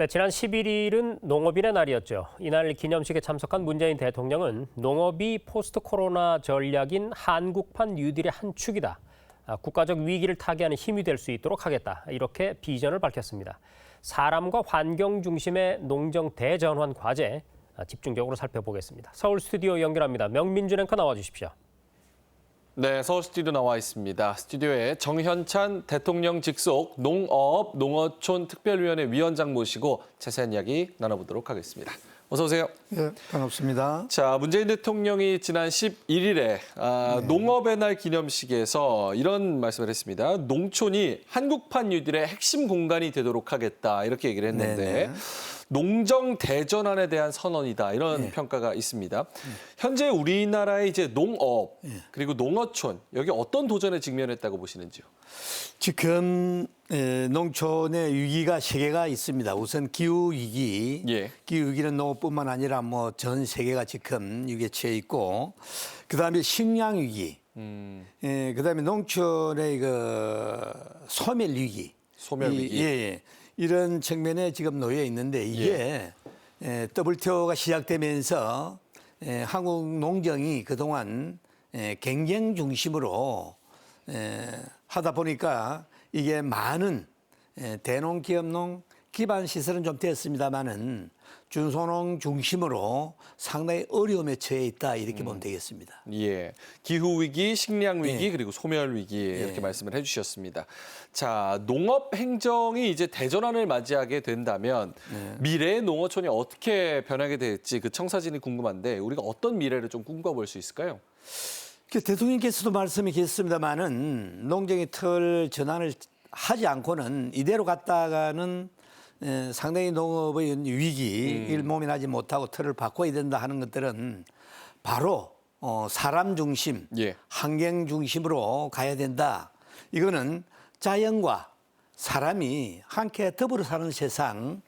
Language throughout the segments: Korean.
네, 지난 11일은 농업인의 날이었죠. 이날 기념식에 참석한 문재인 대통령은 농업이 포스트 코로나 전략인 한국판 뉴딜의 한 축이다. 국가적 위기를 타개하는 힘이 될 수 있도록 하겠다. 이렇게 비전을 밝혔습니다. 사람과 환경 중심의 농정 대전환 과제 집중적으로 살펴보겠습니다. 서울 스튜디오 연결합니다. 명민준 앵커 나와주십시오. 네, 서울 스튜디오 나와 있습니다. 스튜디오에 정현찬 대통령 직속 농업, 농어촌 특별위원회 위원장 모시고 자세한 이야기 나눠보도록 하겠습니다. 어서 오세요. 네, 반갑습니다. 자, 문재인 대통령이 지난 11일에 농업의 날 기념식에서 이런 말씀을 했습니다. 농촌이 한국판 뉴딜의 핵심 공간이 되도록 하겠다 이렇게 얘기를 했는데 농정 대전환에 대한 선언이다 이런 평가가 있습니다. 현재 우리나라의 이제 농업 그리고 농어촌 여기 어떤 도전에 직면했다고 보시는지요? 지금 농촌의 위기가 세 개가 있습니다. 우선 기후 위기, 기후 위기는 농업뿐만 아니라 뭐 전 세계가 지금 위기에 처해 있고, 그다음에 식량 위기, 그다음에 농촌의 그 소멸 위기, 소멸 위기. 이런 측면에 지금 놓여 있는데 이게 WTO가 시작되면서 한국 농정이 그동안 경쟁 중심으로 하다 보니까 이게 많은 대농, 기업농 기반 시설은 좀 됐습니다만은 중소농 중심으로 상당히 어려움에 처해 있다 이렇게 보면 되겠습니다. 예, 기후 위기, 식량 위기 그리고 소멸 위기 이렇게 말씀을 해주셨습니다. 자, 농업 행정이 이제 대전환을 맞이하게 된다면 미래의 농어촌이 어떻게 변하게 될지 그 청사진이 궁금한데 우리가 어떤 미래를 좀 꿈꿔볼 수 있을까요? 대통령께서도 말씀이 계셨습니다만은 농정의 틀 전환을 하지 않고는 이대로 갔다가는 상당히 농업의 위기, 일모면하지 못하고 틀을 바꿔야 된다 하는 것들은 바로 사람 중심, 환경 중심으로 가야 된다. 이거는 자연과 사람이 함께 더불어 사는 세상을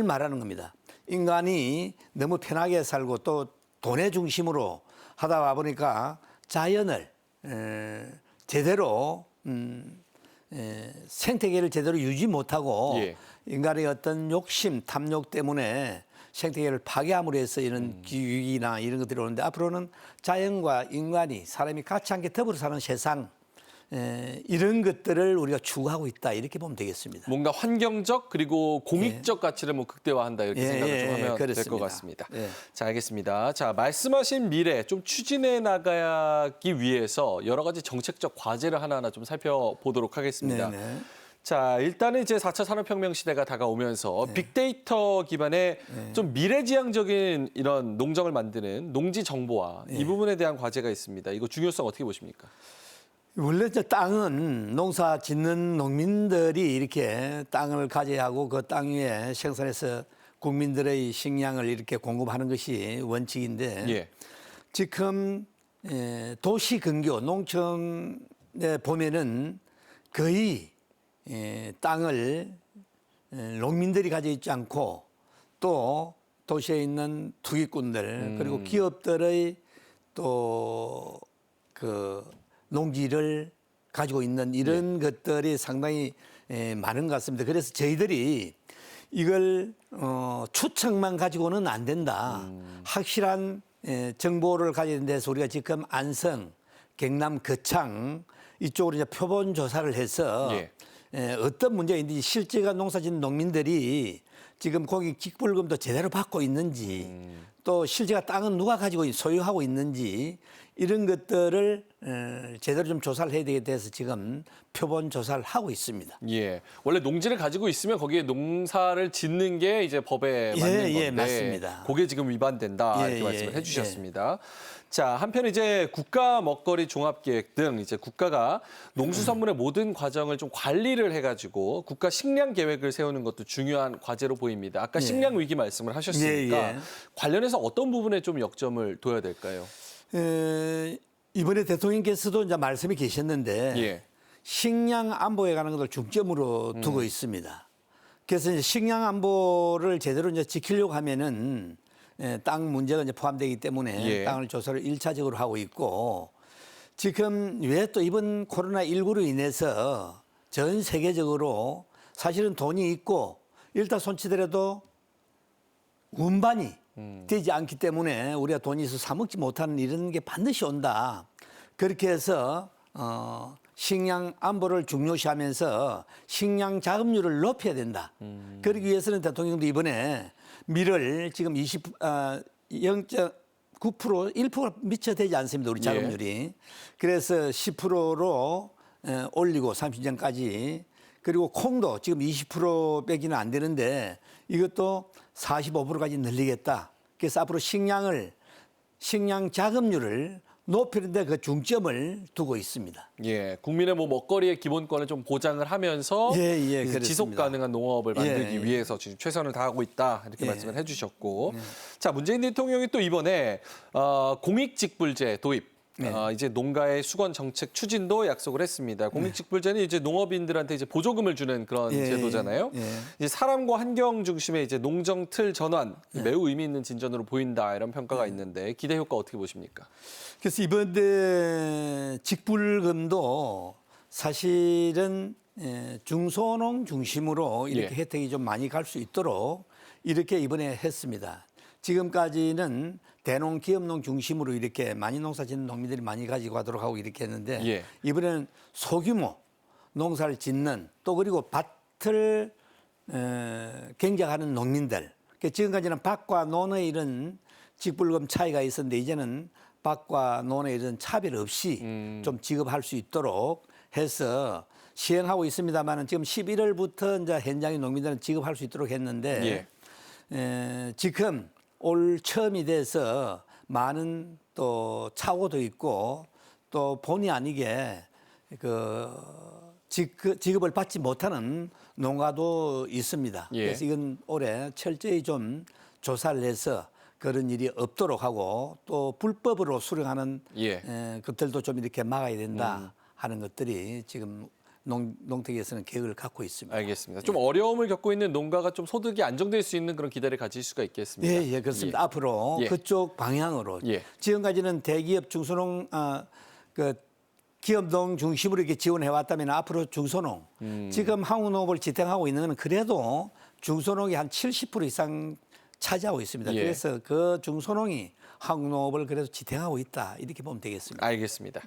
말하는 겁니다. 인간이 너무 편하게 살고 또 돈의 중심으로 하다 보니까 자연을 제대로 생태계를 제대로 유지 못하고 인간의 어떤 욕심, 탐욕 때문에 생태계를 파괴함으로 해서 이런 기후위기나 이런 것들이 오는데 앞으로는 자연과 인간이 사람이 같이 함께 더불어 사는 세상 이런 것들을 우리가 추구하고 있다 이렇게 보면 되겠습니다. 뭔가 환경적 그리고 공익적 가치를 뭐 극대화한다 이렇게 생각을 좀 하면 될 것 같습니다. 자, 알겠습니다. 자, 말씀하신 미래 좀 추진해 나가기 위해서 여러 가지 정책적 과제를 하나하나 좀 살펴보도록 하겠습니다. 자, 일단은 이제 4차 산업혁명 시대가 다가오면서 빅데이터 기반의 좀 미래지향적인 이런 농정을 만드는 농지 정보화 이 부분에 대한 과제가 있습니다. 이거 중요성 어떻게 보십니까? 원래 땅은 농사 짓는 농민들이 이렇게 땅을 가져야 하고 그 땅 위에 생산해서 국민들의 식량을 이렇게 공급하는 것이 원칙인데 지금 도시 근교 농촌에 보면은 거의 땅을 농민들이 가지고 있지 않고 또 도시에 있는 투기꾼들 그리고 기업들의 또 그 농지를 가지고 있는 이런 것들이 상당히 많은 것 같습니다. 그래서 저희들이 이걸 추측만 가지고는 안 된다. 확실한 정보를 가져야 된다해서 우리가 지금 안성, 경남 거창 이쪽으로 이제 표본 조사를 해서 어떤 문제가 있는지 실제가 농사짓는 농민들이 지금 거기 직불금도 제대로 받고 있는지 또 실제가 땅은 누가 가지고 소유하고 있는지 이런 것들을 제대로 좀 조사를 해야 되게 돼서 지금 표본 조사를 하고 있습니다. 원래 농지를 가지고 있으면 거기에 농사를 짓는 게 이제 법에 맞는 건데 맞습니다. 그게 지금 위반된다 이렇게 말씀을 해주셨습니다. 자, 한편 이제 국가 먹거리 종합계획 등 이제 국가가 농수산물의 모든 과정을 좀 관리를 해가지고 국가 식량 계획을 세우는 것도 중요한 과제로 보입니다. 아까 식량 위기 말씀을 하셨으니까 관련해서 어떤 부분에 좀 역점을 둬야 될까요? 이번에 대통령께서도 이제 말씀이 계셨는데 식량 안보에 관한 것을 중점으로 두고 있습니다. 그래서 이제 식량 안보를 제대로 이제 지키려고 하면은 땅 문제가 이제 포함되기 때문에 땅을 조사를 1차적으로 하고 있고 지금 왜 또 이번 코로나19로 인해서 전 세계적으로 사실은 돈이 있고 일단 손치더라도 운반이 되지 않기 때문에 우리가 돈이 있어서 사 먹지 못하는 이런 게 반드시 온다. 그렇게 해서 식량 안보를 중요시하면서 식량 자급률을 높여야 된다. 그러기 위해서는 대통령도 이번에 밀을 지금 0.9% 1% 미처 되지 않습니다. 우리 자급률이. 그래서 10%로 올리고 30년까지. 그리고 콩도 지금 20%밖에는 안 되는데 이것도 45%까지 늘리겠다. 그래서 앞으로 식량 자급률을 높이는데 그 중점을 두고 있습니다. 예, 국민의 뭐 먹거리의 기본권을 좀 보장을 하면서 지속 가능한 농업을 만들기 위해서 지금 최선을 다하고 있다 이렇게 말씀을 해주셨고, 자 문재인 대통령이 또 이번에 공익직불제 도입. 이제 농가의 수건 정책 추진도 약속을 했습니다. 공익직불제는 이제 농업인들한테 이제 보조금을 주는 그런 제도잖아요. 이제 사람과 환경 중심의 이제 농정 틀 전환 매우 의미 있는 진전으로 보인다 이런 평가가 있는데 기대 효과 어떻게 보십니까? 그래서 이번에 직불금도 사실은 중소농 중심으로 이렇게 혜택이 좀 많이 갈 수 있도록 이렇게 이번에 했습니다. 지금까지는 대농, 기업농 중심으로 이렇게 많이 농사 짓는 농민들이 많이 가지고 가도록 하고 이렇게 했는데 이번에는 소규모 농사를 짓는 또 그리고 밭을 경작하는 농민들. 지금까지는 밭과 논의 이런 직불금 차이가 있었는데 이제는 밭과 논의 이런 차별 없이 좀 지급할 수 있도록 해서 시행하고 있습니다만은 지금 11월부터 이제 현장의 농민들은 지급할 수 있도록 했는데 지금 올 처음이 돼서 많은 또 착오도 있고 또 본의 아니게 지급을 받지 못하는 농가도 있습니다. 그래서 이건 올해 철저히 좀 조사를 해서 그런 일이 없도록 하고 또 불법으로 수령하는 것들도 좀 이렇게 막아야 된다 하는 것들이 지금 농특위에서는 계획을 갖고 있습니다. 알겠습니다. 좀 어려움을 겪고 있는 농가가 좀 소득이 안정될 수 있는 그런 기대를 가질 수가 있겠습니다. 그렇습니다. 앞으로 그쪽 방향으로 지금까지는 대기업 중소농 기업농 중심으로 이렇게 지원해 왔다면 앞으로 중소농 지금 한국농업을 지탱하고 있는 건 그래도 중소농이 한 70% 이상 차지하고 있습니다. 그래서 그 중소농이 한국농업을 그래도 지탱하고 있다 이렇게 보면 되겠습니다. 알겠습니다.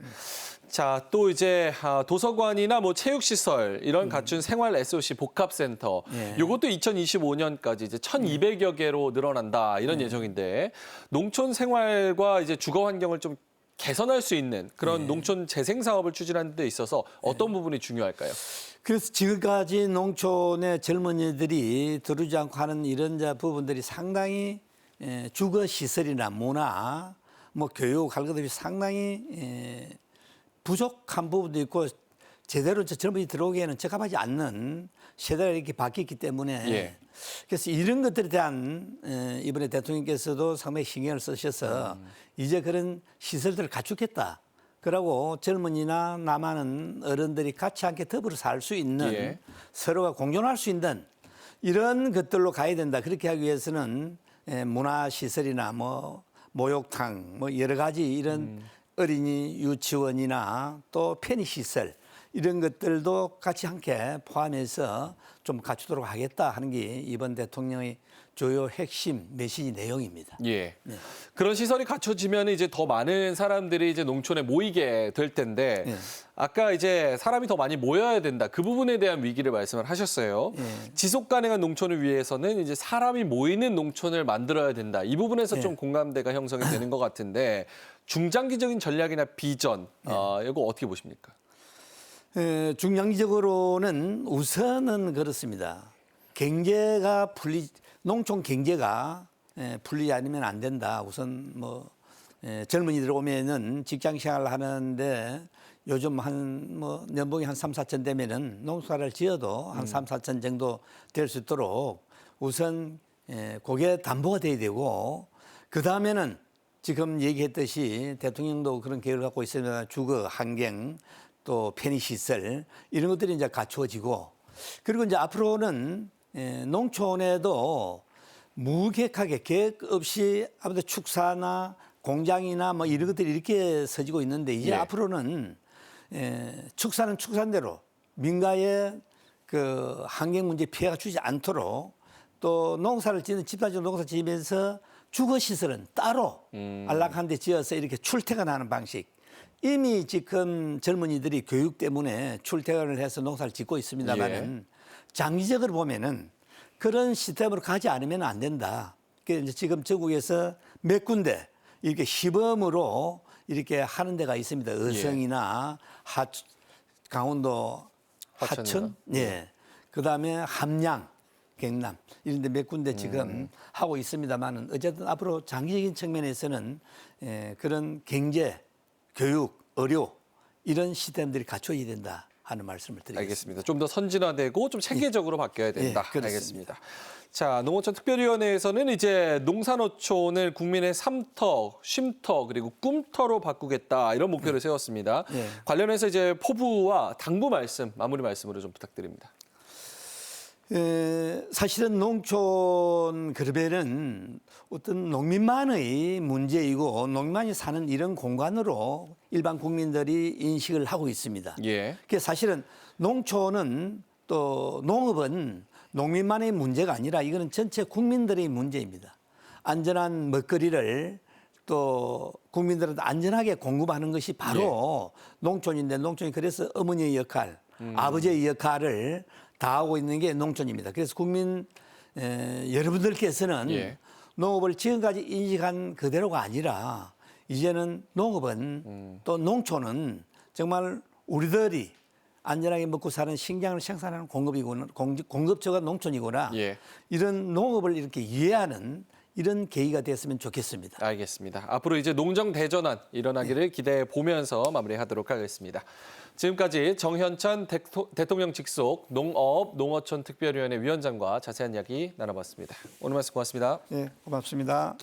자, 또 이제 도서관이나 뭐 체육시설 이런 갖춘 생활 SOC 복합센터 이것도 2025년까지 이제 1,200여 개로 늘어난다 이런 예정인데 농촌 생활과 이제 주거 환경을 좀 개선할 수 있는 그런 농촌 재생 사업을 추진하는 데 있어서 어떤 부분이 중요할까요? 그래서 지금까지 농촌의 젊은이들이 들어오지 않고 하는 이런 부분들이 상당히 주거 시설이나 문화, 뭐 교육 할 것 없이 상당히 부족한 부분도 있고 제대로 젊은이 들어오기에는 적합하지 않는 세대가 이렇게 바뀌었기 때문에 그래서 이런 것들에 대한 이번에 대통령께서도 상당히 신경을 쓰셔서 이제 그런 시설들을 갖추겠다. 그러고 젊은이나 남아는 어른들이 같이 함께 더불어 살 수 있는 서로가 공존할 수 있는 이런 것들로 가야 된다. 그렇게 하기 위해서는 문화시설이나 뭐 목욕탕 뭐 여러 가지 이런 어린이 유치원이나 또 편의시설 이런 것들도 같이 함께 포함해서 좀 갖추도록 하겠다 하는 게 이번 대통령의 주요 핵심 메시지 내용입니다. 그런 시설이 갖춰지면 이제 더 많은 사람들이 이제 농촌에 모이게 될 텐데 아까 이제 사람이 더 많이 모여야 된다. 그 부분에 대한 위기를 말씀을 하셨어요. 지속 가능한 농촌을 위해서는 이제 사람이 모이는 농촌을 만들어야 된다. 이 부분에서 좀 공감대가 형성이 되는 것 같은데 중장기적인 전략이나 비전 이거 어떻게 보십니까? 중장기적으로는 우선은 그렇습니다. 경제가 농촌 경제가 풀리지 않으면 안 된다. 우선 뭐 젊은이들 오면은 직장 생활을 하는데 요즘 연봉이 한 3, 4천 되면은 농사를 지어도 한 3, 4천 정도 될 수 있도록 우선 그게 담보가 돼야 되고 그 다음에는 지금 얘기했듯이 대통령도 그런 계획을 갖고 있습니다. 주거 환경 또 편의시설 이런 것들이 이제 갖추어지고 그리고 이제 앞으로는 농촌에도 무계획하게 계획 없이 아무튼 축사나 공장이나 뭐 이런 것들이 이렇게 서지고 있는데 이제 앞으로는 축사는 축산대로 민가의 그 환경 문제 피해가 주지 않도록 또 농사를 짓는 집단적으로 농사 지으면서 주거 시설은 따로 안락한 데 지어서 이렇게 출퇴근하는 방식. 이미 지금 젊은이들이 교육 때문에 출퇴근을 해서 농사를 짓고 있습니다만은 장기적으로 보면은 그런 시스템으로 가지 않으면 안 된다. 그래서 지금 전국에서 몇 군데 이렇게 시범으로 이렇게 하는 데가 있습니다. 의성이나 강원도 하천, 그다음에 함양, 경남 이런 데 몇 군데 지금 하고 있습니다만은 어쨌든 앞으로 장기적인 측면에서는 그런 경제, 교육, 의료 이런 시스템들이 갖춰야 된다 하는 말씀을 드리겠습니다. 알겠습니다. 좀 더 선진화되고 좀 체계적으로 바뀌어야 된다. 그렇습니다. 알겠습니다. 자, 농어촌 특별위원회에서는 이제 농산어촌을 국민의 삼터, 쉼터 그리고 꿈터로 바꾸겠다 이런 목표를 세웠습니다. 관련해서 이제 포부와 당부 말씀, 마무리 말씀으로 좀 부탁드립니다. 사실은 농촌 그룹에는 어떤 농민만의 문제이고 농민만이 사는 이런 공간으로 일반 국민들이 인식을 하고 있습니다. 그게 사실은 농촌은 또 농업은 농민만의 문제가 아니라 이거는 전체 국민들의 문제입니다. 안전한 먹거리를 또 국민들한테 안전하게 공급하는 것이 바로 농촌인데 농촌이 그래서 어머니의 역할, 아버지의 역할을 다하고 있는 게 농촌입니다. 그래서 국민 여러분들께서는 농업을 지금까지 인식한 그대로가 아니라 이제는 농업은 또 농촌은 정말 우리들이 안전하게 먹고 사는 식량을 생산하는 공급이구나, 공급처가 농촌이구나. 이런 농업을 이렇게 이해하는 이런 계기가 됐으면 좋겠습니다. 알겠습니다. 앞으로 이제 농정 대전환 일어나기를 기대해 보면서 마무리하도록 하겠습니다. 지금까지 정현찬 대통령 직속 농업 농어촌 특별위원회 위원장과 자세한 이야기 나눠봤습니다. 오늘 말씀 고맙습니다. 네, 고맙습니다.